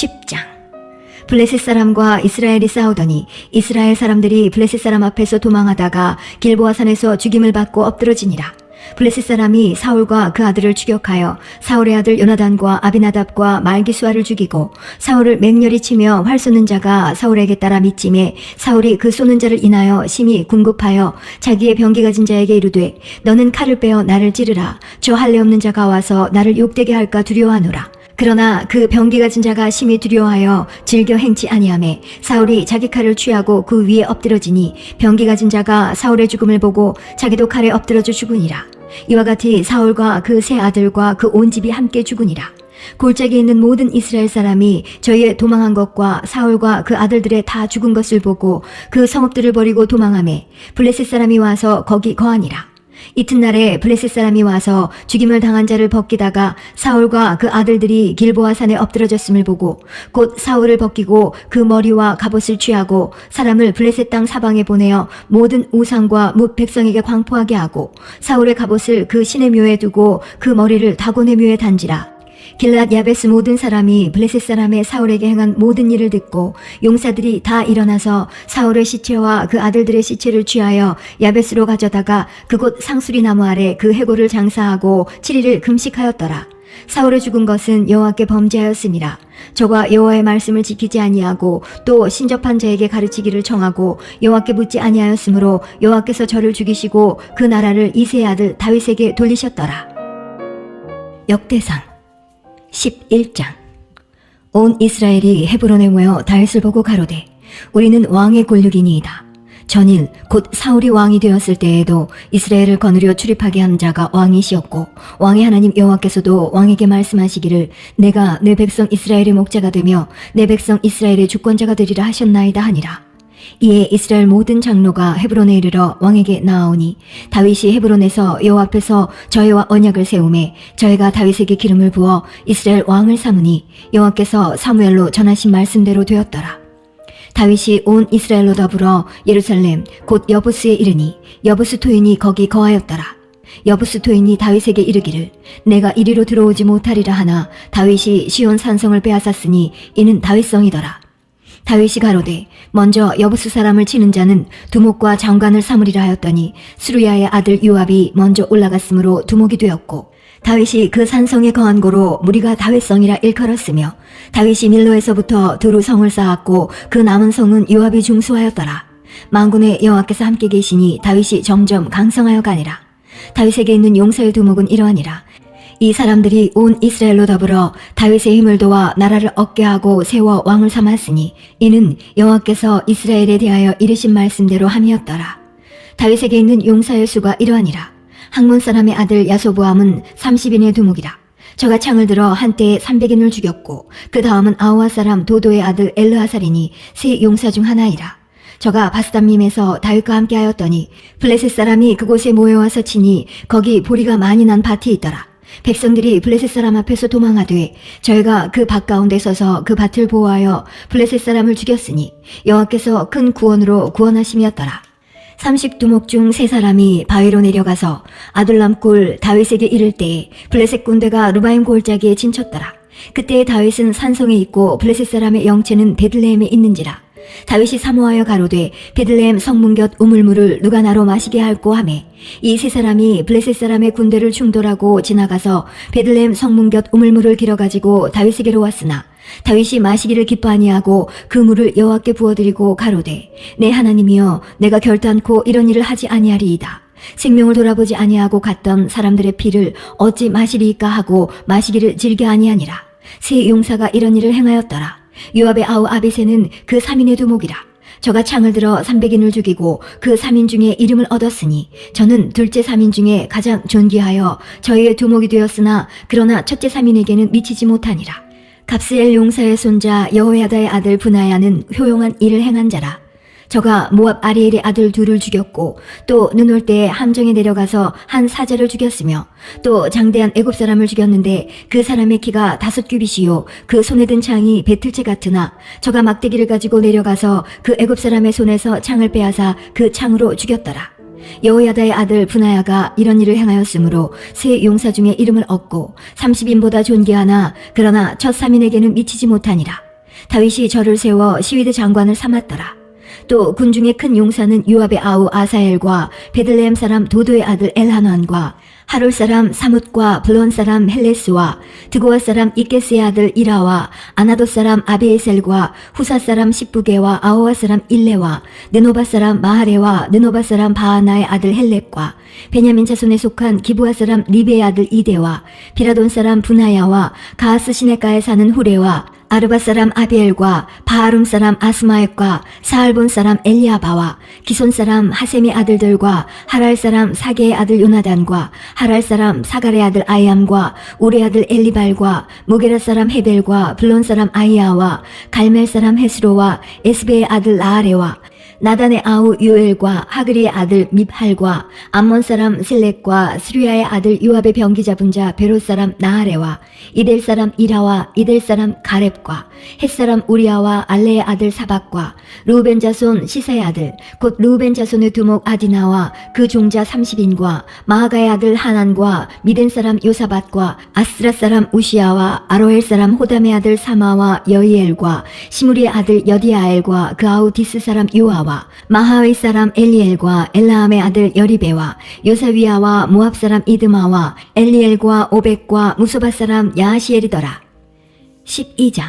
10장. 블레셋 사람과 이스라엘이 싸우더니 이스라엘 사람들이 블레셋 사람 앞에서 도망하다가 길보아 산에서 죽임을 받고 엎드러지니라. 블레셋 사람이 사울과 그 아들을 추격하여 사울의 아들 요나단과 아비나답과 말기수아를 죽이고 사울을 맹렬히 치며 활 쏘는 자가 사울에게 따라 밑짐에 사울이 그 쏘는 자를 인하여 심히 궁급하여 자기의 병기 가진 자에게 이르되 너는 칼을 빼어 나를 찌르라. 저 할례 없는 자가 와서 나를 욕되게 할까 두려워하노라. 그러나 그 병기 가진 자가 심히 두려워하여 즐겨 행치 아니하매 사울이 자기 칼을 취하고 그 위에 엎드러지니 병기 가진 자가 사울의 죽음을 보고 자기도 칼에 엎드러져 죽으니라. 이와 같이 사울과 그 세 아들과 그 온 집이 함께 죽으니라. 골짜기에 있는 모든 이스라엘 사람이 저희의 도망한 것과 사울과 그 아들들의 다 죽은 것을 보고 그 성읍들을 버리고 도망하매 블레셋 사람이 와서 거기 거하니라. 이튿날에 블레셋 사람이 와서 죽임을 당한 자를 벗기다가 사울과 그 아들들이 길보아 산에 엎드러졌음을 보고 곧 사울을 벗기고 그 머리와 갑옷을 취하고 사람을 블레셋 땅 사방에 보내어 모든 우상과 뭇 백성에게 광포하게 하고 사울의 갑옷을 그 신의 묘에 두고 그 머리를 다곤의 묘에 단지라. 길랏 야베스 모든 사람이 블레셋 사람의 사울에게 행한 모든 일을 듣고 용사들이 다 일어나서 사울의 시체와 그 아들들의 시체를 취하여 야베스로 가져다가 그곳 상수리 나무 아래 그 해골을 장사하고 7일을 금식하였더라. 사울의 죽은 것은 여호와께 범죄하였음이라. 저가 여호와의 말씀을 지키지 아니하고 또 신접한 자에게 가르치기를 청하고 여호와께 묻지 아니하였으므로 여호와께서 저를 죽이시고 그 나라를 이새의 아들 다윗에게 돌리셨더라. 역대상 11장. 온 이스라엘이 헤브론에 모여 다윗을 보고 가로되 우리는 왕의 권력이니이다. 전일 곧 사울이 왕이 되었을 때에도 이스라엘을 거느려 출입하게 한 자가 왕이시었고 왕의 하나님 여호와께서도 왕에게 말씀하시기를 내가 내 백성 이스라엘의 목자가 되며 내 백성 이스라엘의 주권자가 되리라 하셨나이다 하니라. 이에 이스라엘 모든 장로가 헤브론에 이르러 왕에게 나아오니 다윗이 헤브론에서 여호와 앞에서 저희와 언약을 세우매 저희가 다윗에게 기름을 부어 이스라엘 왕을 삼으니 여호와께서 사무엘로 전하신 말씀대로 되었더라. 다윗이 온 이스라엘로 더불어 예루살렘 곧 여부스에 이르니 여부스 토인이 거기 거하였더라. 여부스 토인이 다윗에게 이르기를 내가 이리로 들어오지 못하리라 하나 다윗이 시온 산성을 빼앗았으니 이는 다윗성이더라. 다윗이 가로되 먼저 여부스 사람을 치는 자는 두목과 장관을 삼으리라 하였더니 스루야의 아들 요압이 먼저 올라갔으므로 두목이 되었고 다윗이 그 산성에 거한 고로 무리가 다윗성이라 일컬었으며 다윗이 밀로에서부터 두루 성을 쌓았고 그 남은 성은 요압이 중수하였더라. 만군의 여호와께서 함께 계시니 다윗이 점점 강성하여 가니라. 다윗에게 있는 용사의 두목은 이러하니라. 이 사람들이 온 이스라엘로 더불어 다윗의 힘을 도와 나라를 얻게 하고 세워 왕을 삼았으니 이는 여호와께서 이스라엘에 대하여 이르신 말씀대로 함이었더라. 다윗에게 있는 용사의 수가 이러하니라. 학몬 사람의 아들 야소보암은 30인의 두목이라. 저가 창을 들어 한때에 300인을 죽였고 그 다음은 아우아 사람 도도의 아들 엘르하살이니 세 용사 중 하나이라. 저가 바스담림에서 다윗과 함께 하였더니 블레셋 사람이 그곳에 모여와서 치니 거기 보리가 많이 난 밭이 있더라. 백성들이 블레셋 사람 앞에서 도망하되 저희가 그 밭 가운데 서서 그 밭을 보호하여 블레셋 사람을 죽였으니 여호와께서 큰 구원으로 구원하심이었더라. 30두목 중 3사람이 바위로 내려가서 아둘람 굴 다윗에게 이를 때에 블레셋 군대가 르바임 골짜기에 진쳤더라. 그때 다윗은 산성에 있고 블레셋 사람의 영체는 베들레헴에 있는지라. 다윗이 사모하여 가로되 베들레헴 성문 곁 우물물을 누가 나로 마시게 할꼬 하매 이 3사람이 블레셋 사람의 군대를 충돌하고 지나가서 베들레헴 성문 곁 우물물을 길어가지고 다윗에게로 왔으나 다윗이 마시기를 기뻐 아니하고 그 물을 여호와께 부어드리고 가로되 내 하나님이여 내가 결단코 이런 일을 하지 아니하리이다. 생명을 돌아보지 아니하고 갔던 사람들의 피를 어찌 마시리이까 하고 마시기를 즐겨 아니하니라. 세 용사가 이런 일을 행하였더라. 요압의 아우 아비새는 그 3인의 두목이라. 저가 창을 들어 300인을 죽이고 그 3인 중에 이름을 얻었으니 저는 둘째 3인 중에 가장 존귀하여 저희의 두목이 되었으나 그러나 첫째 3인에게는 미치지 못하니라. 갑스엘 용사의 손자 여호야다의 아들 브나야는 효용한 일을 행한 자라. 저가 모압 아리엘의 아들 둘을 죽였고 또 눈 올 때에 함정에 내려가서 한 사자를 죽였으며 또 장대한 애굽 사람을 죽였는데 그 사람의 키가 5규빗이요 그 손에 든 창이 배틀채 같으나 저가 막대기를 가지고 내려가서 그 애굽 사람의 손에서 창을 빼앗아 그 창으로 죽였더라. 여호야다의 아들 브나야가 이런 일을 행하였으므로 세 용사 중에 이름을 얻고 30인보다 존귀하나 그러나 첫 3인에게는 미치지 못하니라. 다윗이 저를 세워 시위대 장관을 삼았더라. 또 군중의 큰 용사는 요압의 아우 아사엘과 베들레헴 사람 도도의 아들 엘하난과 하롤 사람 사뭇과 블론 사람 헬레스와 드고아 사람 이게스의 아들 이라와 아나도 사람 아비에셀과 후사 사람 십부게와 아호와 사람 일레와 느노바 사람 마하레와 느노바 사람 바하나의 아들 헬렙과 베냐민 자손에 속한 기브아 사람 리베의 아들 이데와 비라돈 사람 분하야와 가하스 시내가에 사는 후레와 아르바 사람 아비엘과 바하룸 사람 아스마액과 사알본 사람 엘리아바와 기손 사람 하셈의 아들들과 하랄 사람 사게의 아들 요나단과 하랄 사람 사갈의 아들 아이암과 우레 아들 엘리발과 무게라 사람 헤벨과 블론 사람 아이야와 갈멜 사람 헤스로와 에스베의 아들 라아레와 나단의 아우 요엘과 하그리의 아들 밉할과 암몬 사람 실렉과 스류야의 아들 요압의 병기 잡은 자 베롯 사람 나하레와 이델 사람 이라와 이델 사람 가렙과 헷 사람 우리아와 알레의 아들 사박과 루벤 자손 시사의 아들 곧 루벤 자손의 두목 아디나와 그 종자 30인과 마하가의 아들 하난과 미덴 사람 요사밧과 아스라 사람 우시아와 아로엘 사람 호담의 아들 사마와 여이엘과 시무리의 아들 여디아엘과 그 아우 디스 사람 요아와 마하의 사람 엘리엘과 엘라함의 아들 여리베와 요사위아와 모압 사람 이드마와 엘리엘과 오벡과 무소바 사람 야하시엘이더라. 12장.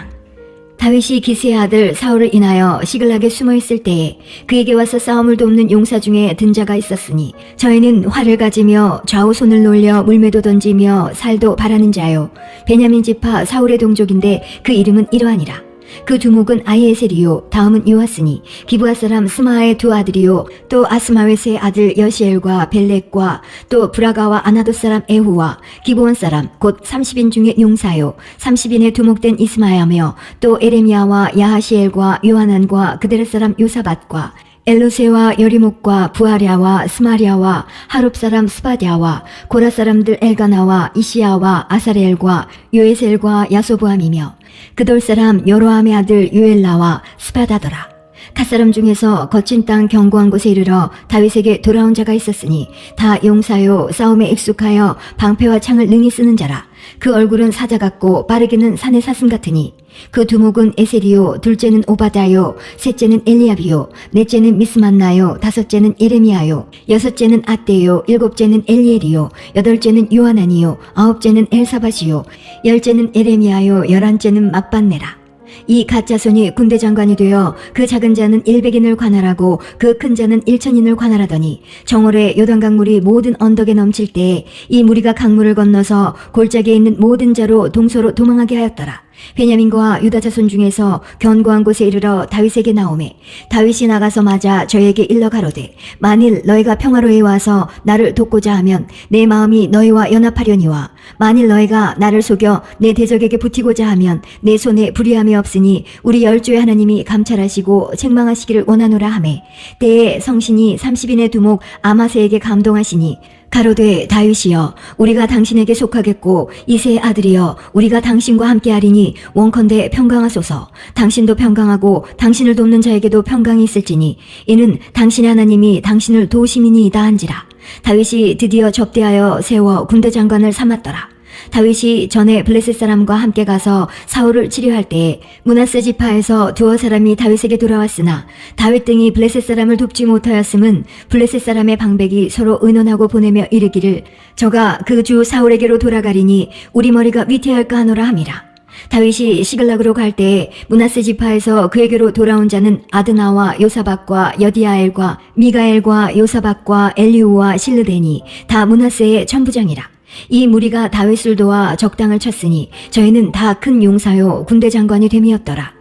다윗이 기스의 아들 사울을 인하여 시글락에 숨어있을 때에 그에게 와서 싸움을 돕는 용사 중에 든 자가 있었으니 저희는 활을 가지며 좌우 손을 놀려 물매도 던지며 살도 바라는 자요 베냐민 지파 사울의 동족인데 그 이름은 이러하니라. 그 두목은 아이에셀이요 다음은 요아스니 기브아 사람 스마의 두 아들이요 또 아스마웨스의 아들 여시엘과 벨렉과 또 브라가와 아나도 사람 에후와 기브온 사람 곧 30인 중에 용사요 30인의 두목된 이스마야며 또 에레미야와 야하시엘과 요하난과 그들의 사람 요사밧과 엘로세와 여리목과 부하랴와 스마랴와 하룹 사람 스바랴와 고라 사람들 엘가나와 이시야와 아사렐과 요에셀과 야소부함이며 그돌 사람 여로함의 아들 요엘라와 스바다더라. 갓사람 중에서 거친 땅 견고한 곳에 이르러 다윗에게 돌아온 자가 있었으니 다 용사요 싸움에 익숙하여 방패와 창을 능히 쓰는 자라. 그 얼굴은 사자 같고 빠르기는 산의 사슴 같으니 그 두목은 에셀이요 둘째는 오바다요 셋째는 엘리압이요 넷째는 미스만나요 다섯째는 예레미야요 여섯째는 아떼요 일곱째는 엘리엘이요 여덟째는 요하난이요 아홉째는 엘사밧이요 열째는 예레미야요 열한째는 막반네라. 이 갓자손이 군대 장관이 되어 그 작은 자는 100인을 관할하고 그 큰 자는 1000인을 관할하더니 정월에 요단강물이 모든 언덕에 넘칠 때에 이 무리가 강물을 건너서 골짜기에 있는 모든 자로 동서로 도망하게 하였더라. 베냐민과 유다 자손 중에서 견고한 곳에 이르러 다윗에게 나오매 다윗이 나가서 맞아 저에게 일러 가로되 만일 너희가 평화로에 와서 나를 돕고자 하면 내 마음이 너희와 연합하려니와 만일 너희가 나를 속여 내 대적에게 붙이고자 하면 내 손에 불의함이 없으니 우리 열조의 하나님이 감찰하시고 책망하시기를 원하노라 하매 때에 성신이 30인의 두목 아마세에게 감동하시니 가로되 다윗이여 우리가 당신에게 속하겠고 이새의 아들이여 우리가 당신과 함께하리니 원컨대 평강하소서. 당신도 평강하고 당신을 돕는 자에게도 평강이 있을지니 이는 당신의 하나님이 당신을 도우심이니이다 한지라. 다윗이 드디어 접대하여 세워 군대 장관을 삼았더라. 다윗이 전에 블레셋 사람과 함께 가서 사울을 치료할 때에 므낫세 지파에서 두어 사람이 다윗에게 돌아왔으나 다윗 등이 블레셋 사람을 돕지 못하였음은 블레셋 사람의 방백이 서로 의논하고 보내며 이르기를 저가 그 주 사울에게로 돌아가리니 우리 머리가 위태할까 하노라 함이라. 다윗이 시글락으로 갈 때에 므낫세 지파에서 그에게로 돌아온 자는 아드나와 요사박과 여디아엘과 미가엘과 요사박과 엘리우와 실르데니 다 므낫세의 천부장이라. 이 무리가 다윗을 도와 적당을 쳤으니 저희는 다 큰 용사요 군대 장관이 됨이었더라.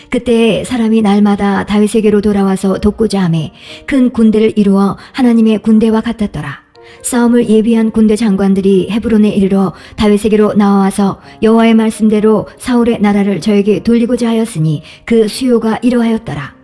그때 사람이 날마다 다윗에게로 돌아와서 돕고자 하매 큰 군대를 이루어 하나님의 군대와 같았더라. 싸움을 예비한 군대 장관들이 헤브론에 이르러 다윗에게로 나와서 여호와의 말씀대로 사울의 나라를 저에게 돌리고자 하였으니 그 수요가 이러하였더라.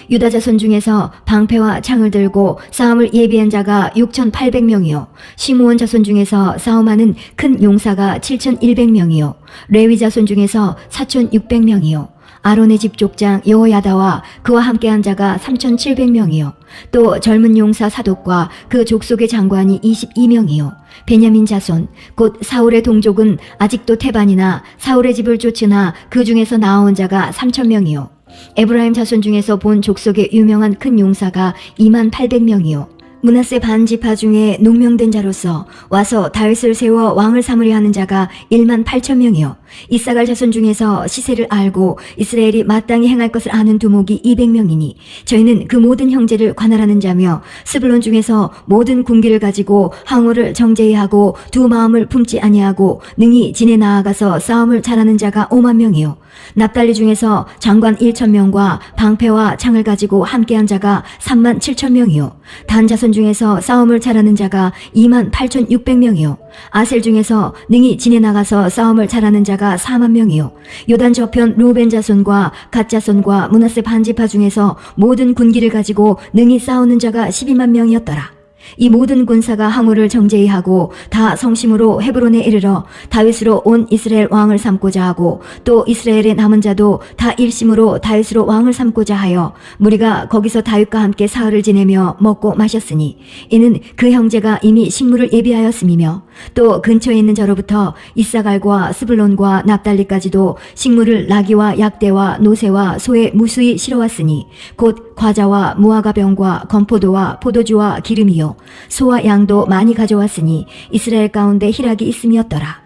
유다 자손 중에서 방패와 창을 들고 싸움을 예비한 자가 6,800명이요 시므온 자손 중에서 싸움하는 큰 용사가 7,100명이요 레위 자손 중에서 4,600명이요 아론의 집 족장 여호야다와 그와 함께한 자가 3,700명이요 또 젊은 용사 사독과 그 족속의 장관이 22명이요 베냐민 자손 곧 사울의 동족은 아직도 태반이나 사울의 집을 쫓으나 그 중에서 나아온 자가 3,000명이요 에브라임 자손 중에서 본 족속의 유명한 큰 용사가 28,000명이요 므낫세 반지파 중에 농명된 자로서 와서 다윗을 세워 왕을 삼으려 하는 자가 18,000명이요 이사갈 자손 중에서 시세를 알고 이스라엘이 마땅히 행할 것을 아는 두목이 200명이니 저희는 그 모든 형제를 관할하는 자며 스불론 중에서 모든 군기를 가지고 항우를 정제히 하고 두 마음을 품지 아니하고 능히 진에 나아가서 싸움을 잘하는 자가 50,000명이요 납달리 중에서 장관 1,000명과 방패와 창을 가지고 함께한 자가 37,000명이요 단 자손 중에서 싸움을 잘하는 자가 28,600명이요 아셀 중에서 능히 진에 나가서 싸움을 잘하는 자가 40,000명이요 요단 저편 루벤 자손과 갓 자손과 므낫세 반지파 중에서 모든 군기를 가지고 능히 싸우는 자가 120,000명이었더라 이 모든 군사가 항우를 정제히 하고 다 성심으로 헤브론에 이르러 다윗으로 온 이스라엘 왕을 삼고자 하고 또 이스라엘의 남은 자도 다 일심으로 다윗으로 왕을 삼고자 하여 무리가 거기서 다윗과 함께 사흘을 지내며 먹고 마셨으니 이는 그 형제가 이미 식물을 예비하였음이며 또 근처에 있는 저로부터 이사갈과 스불론과 납달리까지도 식물을 나귀와 약대와 노새와 소에 무수히 실어왔으니 곧 과자와 무화과 병과 건포도와 포도주와 기름이요 소와 양도 많이 가져왔으니 이스라엘 가운데 희락이 있음이었더라.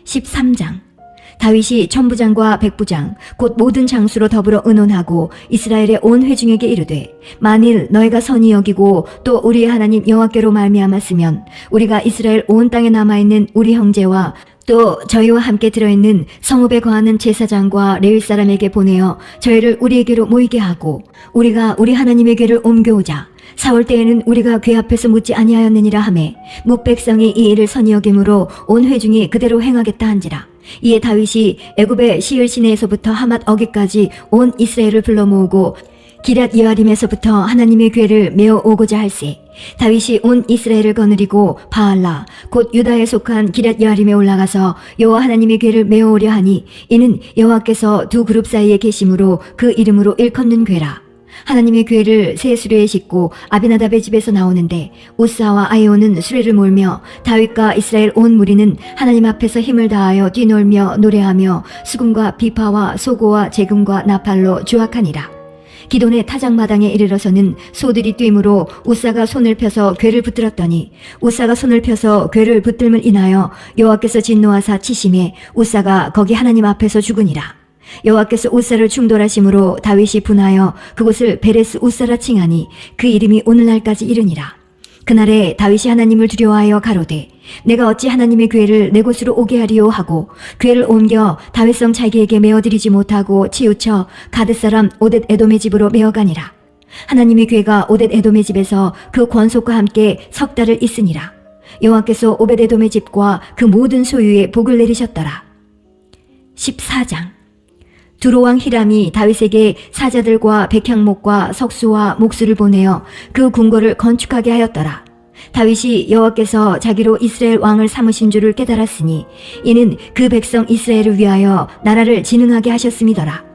13장 다윗이 천부장과 백부장 곧 모든 장수로 더불어 의논하고 이스라엘의 온 회중에게 이르되 만일 너희가 선히 여기고 또 우리의 하나님 여호와께로 말미암았으면 우리가 이스라엘 온 땅에 남아있는 우리 형제와 또 저희와 함께 들어있는 성읍에 거하는 제사장과 레위 사람에게 보내어 저희를 우리에게로 모이게 하고 우리가 우리 하나님의 궤를 옮겨오자. 사울 때에는 우리가 궤 앞에서 묻지 아니하였느니라 하매 뭇 백성이 이 일을 선히 여김으로 온 회중이 그대로 행하겠다 한지라. 이에 다윗이 애굽의 시을 시내에서부터 하맛 어기까지 온 이스라엘을 불러 모으고 기럇 여아림에서부터 하나님의 궤를 메어 오고자 할세. 다윗이 온 이스라엘을 거느리고 바알라 곧 유다에 속한 기럇 여아림에 올라가서 여호와 하나님의 궤를 메어 오려 하니 이는 여호와께서 두 그룹 사이에 계심으로 그 이름으로 일컫는 궤라. 하나님의 궤를 새 수레에 싣고 아비나답의 집에서 나오는데 우사와 아이오는 수레를 몰며 다윗과 이스라엘 온 무리는 하나님 앞에서 힘을 다하여 뛰놀며 노래하며 수금과 비파와 소고와 재금과 나팔로 주악하니라. 기돈의 타작마당에 이르러서는 소들이 뛰므로 우사가 손을 펴서 궤를 붙들었더니 우사가 손을 펴서 궤를 붙들물 인하여 여호와께서 진노하사 치심에 우사가 거기 하나님 앞에서 죽으니라. 여호와께서 우사를 충돌하심으로 다윗이 분하여 그곳을 베레스 우사라 칭하니 그 이름이 오늘날까지 이르니라. 그날에 다윗이 하나님을 두려워하여 가로되 내가 어찌 하나님의 궤를 내 곳으로 오게 하리요 하고 궤를 옮겨 다윗성 자기에게 메어드리지 못하고 치우쳐 가드 사람 오뎃 에돔의 집으로 메어가니라. 하나님의 궤가 오뎃 에돔의 집에서 그 권속과 함께 석 달을 있으니라. 여호와께서 오벳 에돔의 집과 그 모든 소유에 복을 내리셨더라. 14장 두로왕 히람이 다윗에게 사자들과 백향목과 석수와 목수를 보내어 그 궁궐을 건축하게 하였더라. 다윗이 여호와께서 자기로 이스라엘 왕을 삼으신 줄을 깨달았으니 이는 그 백성 이스라엘을 위하여 나라를 진흥하게 하셨음이더라.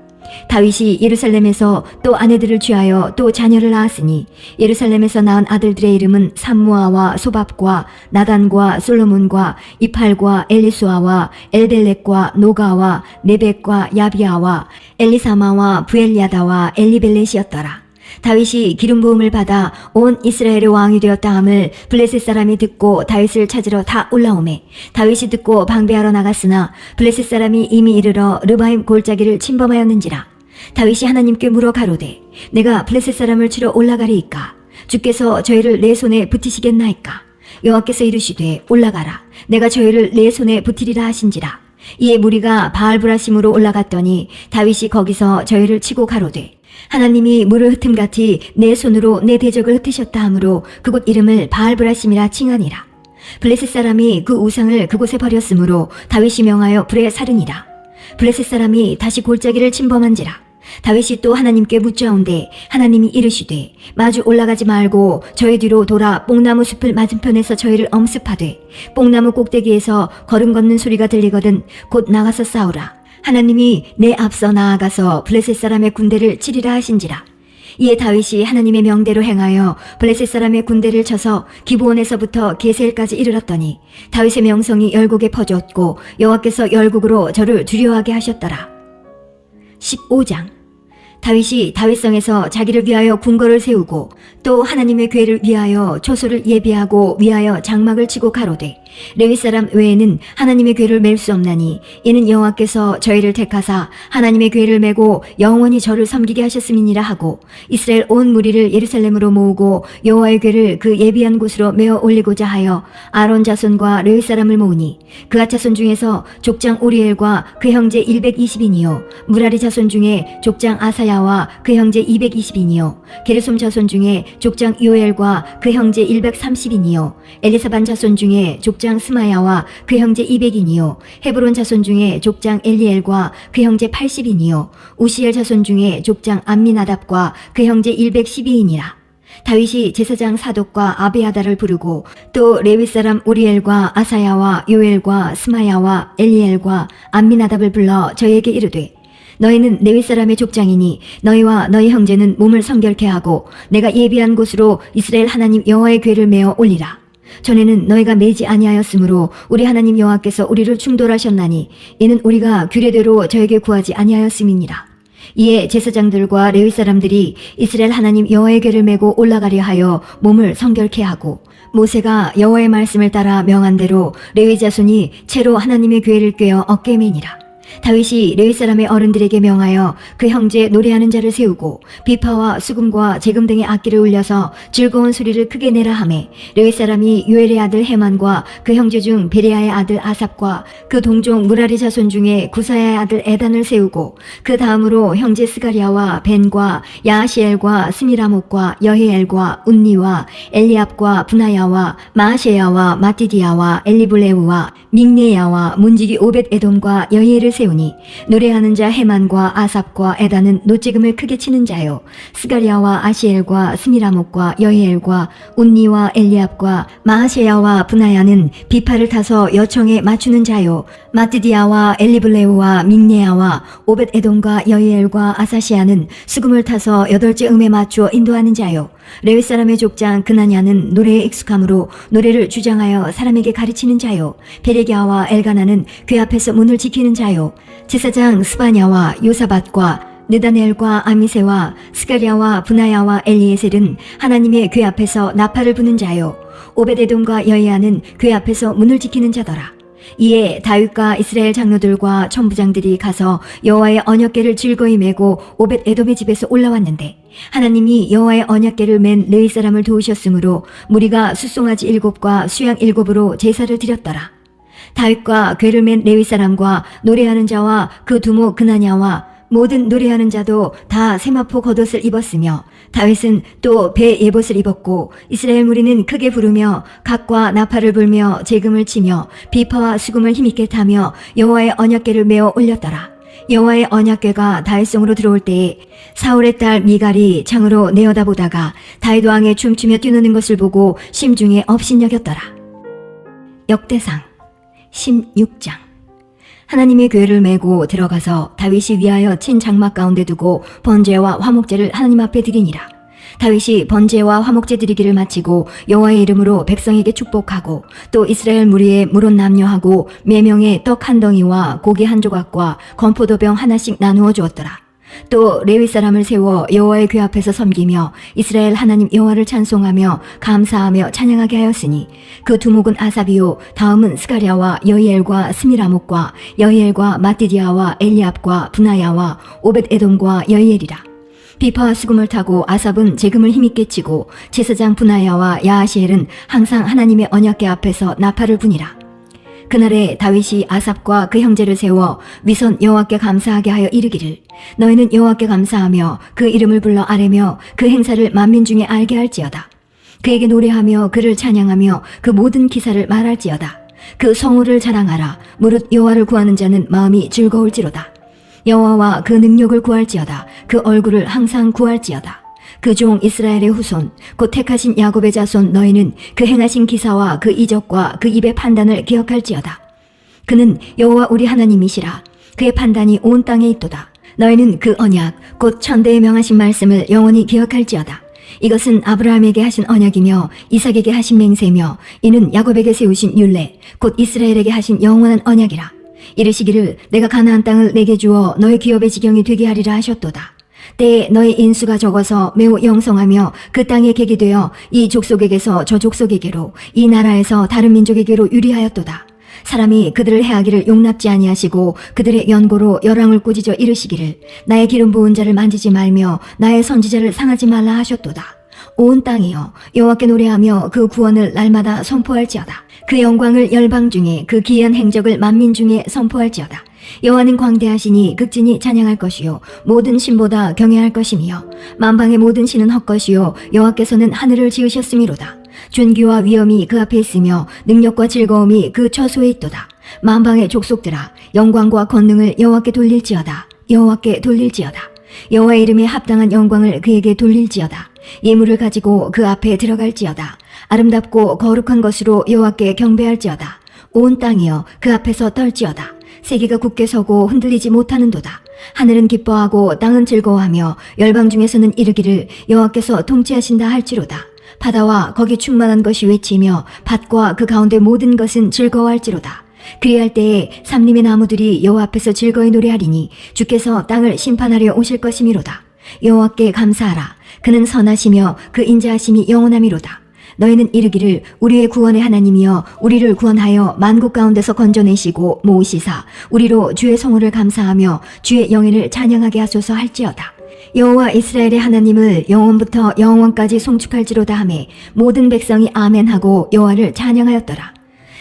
다윗이 예루살렘에서 또 아내들을 취하여 또 자녀를 낳았으니 예루살렘에서 낳은 아들들의 이름은 삼무아와 소밥과 나단과 솔로몬과 이팔과 엘리수아와 엘벨렉과 노가와 네벡과 야비아와 엘리사마와 부엘야다와 엘리벨렛이었더라. 다윗이 기름 부음을 받아 온 이스라엘의 왕이 되었다 함을 블레셋 사람이 듣고 다윗을 찾으러 다 올라오매 다윗이 듣고 방배하러 나갔으나 블레셋 사람이 이미 이르러 르바임 골짜기를 침범하였는지라. 다윗이 하나님께 물어 가로되 내가 블레셋 사람을 치러 올라가리이까 주께서 저희를 내 손에 붙이시겠나이까. 여호와께서 이르시되 올라가라 내가 저희를 내 손에 붙이리라 하신지라. 이에 무리가 바알브라심으로 올라갔더니 다윗이 거기서 저희를 치고 가로되 하나님이 물을 흩음같이 내 손으로 내 대적을 흩으셨다 하므로 그곳 이름을 바알브라심이라 칭하니라. 블레셋 사람이 그 우상을 그곳에 버렸으므로 다윗이 명하여 불에 사르니라. 블레셋 사람이 다시 골짜기를 침범한지라. 다윗이 또 하나님께 묻자온데 하나님이 이르시되 마주 올라가지 말고 저희 뒤로 돌아 뽕나무 숲을 맞은편에서 저희를 엄습하되 뽕나무 꼭대기에서 걸음 걷는 소리가 들리거든 곧 나가서 싸우라. 하나님이 내 앞서 나아가서 블레셋 사람의 군대를 치리라 하신지라. 이에 다윗이 하나님의 명대로 행하여 블레셋 사람의 군대를 쳐서 기브온에서부터 게셀까지 이르렀더니 다윗의 명성이 열국에 퍼졌고 여호와께서 열국으로 저를 두려워하게 하셨더라. 15장. 다윗이 다윗성에서 자기를 위하여 궁궐을 세우고 또 하나님의 궤를 위하여 초소를 예비하고 위하여 장막을 치고 가로되 레위 사람 외에는 하나님의 궤를 맬 수 없나니 이는 여호와께서 저희를 택하사 하나님의 궤를 메고 영원히 저를 섬기게 하셨음이니라 하고 이스라엘 온 무리를 예루살렘으로 모으고 여호와의 궤를 그 예비한 곳으로 메어 올리고자 하여 아론 자손과 레위 사람을 모으니 그앗 자손 중에서 족장 우리엘과 그 형제 120인이요 무라리 자손 중에 족장 아사야와 그 형제 220인이요 게르솜 자손 중에 족장 요엘과 그 형제 130인이요 엘리사반 자손 중에 족장 스마야와 그 형제 200인이요 헤브론 자손 중에 족장 엘리엘과 그 형제 80인이요 우시엘 자손 중에 족장 암미나답과 그 형제 112인이라. 다윗이 제사장 사독과 아비아다를 부르고 또 레위 사람 우리엘과 아사야와 요엘과 스마야와 엘리엘과 암미나답을 불러 저에게 이르되 너희는 레위 사람의 족장이니 너희와 너희 형제는 몸을 성결케 하고 내가 예비한 곳으로 이스라엘 하나님 여호와의 궤를 메어 올리라. 전에는 너희가 매지 아니하였으므로 우리 하나님 여호와께서 우리를 충돌하셨나니 이는 우리가 규례대로 저에게 구하지 아니하였음이니라. 이에 제사장들과 레위 사람들이 이스라엘 하나님 여호와의 궤를 메고 올라가려 하여 몸을 성결케 하고 모세가 여호와의 말씀을 따라 명한 대로 레위 자손이 채로 하나님의 궤를 꿰어 어깨에 매니라. 다윗이 레위 사람의 어른들에게 명하여 그 형제 노래하는 자를 세우고 비파와 수금과 제금 등의 악기를 울려서 즐거운 소리를 크게 내라 하매 레위 사람이 요엘의 아들 헤만과 그 형제 중 베레아의 아들 아삽과 그 동종 무라리 자손 중에 구사야의 아들 에단을 세우고 그 다음으로 형제 스가리아와 벤과 야하시엘과 스미라목과 여헤엘과 운니와 엘리압과 분하야와 마아셰야와 마띠디야와 엘리블레우와 믹네야와 문지기 오벳 에돔과 여히엘을 세우니 노래하는 자 헤만과 아삽과 에단은 노지금을 크게 치는 자요 스가리아와 아시엘과 스미라목과 여히엘과 운니와 엘리압과 마아셰야와 분하야는 비파를 타서 여청에 맞추는 자요 마띠디야와 엘리블레우와 믹네야와 오벳 에돔과 여히엘과 아사시아는 수금을 타서 여덟째 음에 맞추어 인도하는 자요 레위 사람의 족장 그나냐는 노래에 익숙함으로 노래를 주장하여 사람에게 가르치는 자요 베레기야와 엘가나는 궤 앞에서 문을 지키는 자요 제사장 스바냐와 요사밧과 느다넬과 아미세와 스가리아와 분하야와 엘리에셀은 하나님의 궤 앞에서 나팔을 부는 자요 오벳에돔과 여헤야는 궤 앞에서 문을 지키는 자더라. 이에 다윗과 이스라엘 장로들과 천부장들이 가서 여호와의 언약궤를 즐거이 메고 오벳 에돔의 집에서 올라왔는데 하나님이 여호와의 언약궤를 맨 레위 사람을 도우셨으므로 무리가 숫송아지 7과 수양 7으로 제사를 드렸더라. 다윗과 궤를 맨 레위 사람과 노래하는 자와 그 두목 그나냐와 모든 노래하는 자도 다 세마포 겉옷을 입었으며 다윗은 또 배 예봇을 입었고 이스라엘 무리는 크게 부르며 각과 나팔을 불며 제금을 치며 비파와 수금을 힘있게 타며 여호와의 언약궤를 메어 올렸더라. 여호와의 언약궤가 다윗성으로 들어올 때에 사울의 딸 미갈이 창으로 내어다보다가 다윗 왕의 춤추며 뛰노는 것을 보고 심중에 업신여겼더라. 역대상 16장. 하나님의 궤를 메고 들어가서 다윗이 위하여 친 장막 가운데 두고 번제와 화목제를 하나님 앞에 드리니라. 다윗이 번제와 화목제 드리기를 마치고 여호와의 이름으로 백성에게 축복하고 또 이스라엘 무리에 물은 남녀하고 매명의 떡 한 덩이와 고기 한 조각과 건포도병 하나씩 나누어 주었더라. 또 레위 사람을 세워 여호와의 궤 앞에서 섬기며 이스라엘 하나님 여호와를 찬송하며 감사하며 찬양하게 하였으니 그 두목은 아삽이요 다음은 스가랴와 여히엘과 스미라목과 여히엘과 마띠디아와 엘리압과 분하야와 오벳 에돔과 여히엘이라. 비파와 수금을 타고 아삽은 제금을 힘있게 치고 제사장 분하야와 야하시엘은 항상 하나님의 언약궤 앞에서 나팔을 부니라. 그날에 다윗이 아삽과 그 형제를 세워 위선 여호와께 감사하게 하여 이르기를 너희는 여호와께 감사하며 그 이름을 불러 아뢰며 그 행사를 만민 중에 알게 할지어다. 그에게 노래하며 그를 찬양하며 그 모든 기사를 말할지어다. 그 성호를 자랑하라. 무릇 여호와를 구하는 자는 마음이 즐거울지로다. 여호와와 그 능력을 구할지어다. 그 얼굴을 항상 구할지어다. 그 종 이스라엘의 후손 곧 택하신 야곱의 자손 너희는 그 행하신 기사와 그 이적과 그 입의 판단을 기억할지어다. 그는 여호와 우리 하나님이시라. 그의 판단이 온 땅에 있도다. 너희는 그 언약 곧 천대에 명하신 말씀을 영원히 기억할지어다. 이것은 아브라함에게 하신 언약이며 이삭에게 하신 맹세며 이는 야곱에게 세우신 율례 곧 이스라엘에게 하신 영원한 언약이라. 이르시기를 내가 가나안 땅을 내게 주어 너의 기업의 지경이 되게 하리라 하셨도다. 때에 너의 인수가 적어서 매우 영성하며 그 땅에 객이 되어 이 족속에게서 저 족속에게로 이 나라에서 다른 민족에게로 유리하였도다. 사람이 그들을 해하기를 용납지 아니하시고 그들의 연고로 열왕을 꾸짖어 이르시기를 나의 기름 부은 자를 만지지 말며 나의 선지자를 상하지 말라 하셨도다. 온 땅이여 여호와께 노래하며 그 구원을 날마다 선포할지어다. 그 영광을 열방 중에 그 기이한 행적을 만민 중에 선포할지어다. 여호와는 광대하시니 극진히 찬양할 것이요 모든 신보다 경외할 것이며 만방의 모든 신은 헛것이요 여호와께서는 하늘을 지으셨음이로다. 존귀와 위엄이 그 앞에 있으며 능력과 즐거움이 그 처소에 있도다. 만방의 족속들아 영광과 권능을 여호와께 돌릴지어다. 여호와께 돌릴지어다. 여호와의 이름에 합당한 영광을 그에게 돌릴지어다. 예물을 가지고 그 앞에 들어갈지어다. 아름답고 거룩한 것으로 여호와께 경배할지어다. 온 땅이여 그 앞에서 떨지어다. 세계가 굳게 서고 흔들리지 못하는도다. 하늘은 기뻐하고 땅은 즐거워하며 열방 중에서는 이르기를 여호와께서 통치하신다 할지로다. 바다와 거기 충만한 것이 외치며 밭과 그 가운데 모든 것은 즐거워할지로다. 그리할 때에 삼림의 나무들이 여호와 앞에서 즐거이 노래하리니 주께서 땅을 심판하려 오실 것이미로다. 여호와께 감사하라. 그는 선하시며 그 인자하심이 영원하미로다. 너희는 이르기를 우리의 구원의 하나님이여 우리를 구원하여 만국 가운데서 건져내시고 모으시사 우리로 주의 성호를 감사하며 주의 영예를 찬양하게 하소서 할지어다. 여호와 이스라엘의 하나님을 영원부터 영원까지 송축할지로다 하매 모든 백성이 아멘하고 여호와를 찬양하였더라.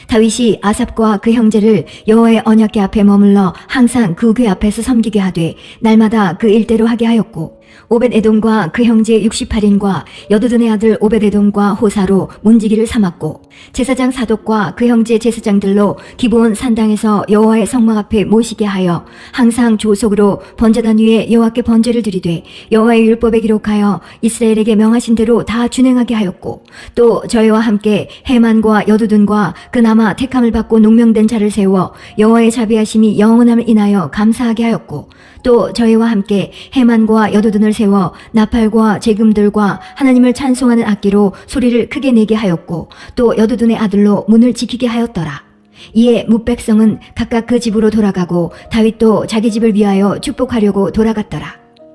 다윗이 아삽과 그 형제를 여호와의 언약궤 앞에 머물러 항상 그 궤 앞에서 섬기게 하되 날마다 그 일대로 하게 하였고 오벳에돔과 그 형제 68인과 여두둔의 아들 오벳에돔과 호사로 문지기를 삼았고 제사장 사독과 그 형제 제사장들로 기브온 산당에서 여호와의 성막 앞에 모시게 하여 항상 조속으로 번제단 위에 여호와께 번제를 드리되 여호와의 율법에 기록하여 이스라엘에게 명하신 대로 다 준행하게 하였고 또 저희와 함께 해만과 여두둔과 그 남아 택함을 받고 농명된 자를 세워 여호와의 자비하심이 영원함을 인하여 감사하게 하였고 또 저희와 함께 해만과 여두둔을 세워 나팔과 제금들과 하나님을 찬송하는 악기로 소리를 크게 내게 하였고 또 여두둔의 아들로 문을 지키게 하였더라. 이에 뭇백성은 각각 그 집으로 돌아가고 다윗도 자기 집을 위하여 축복하려고 돌아갔더라.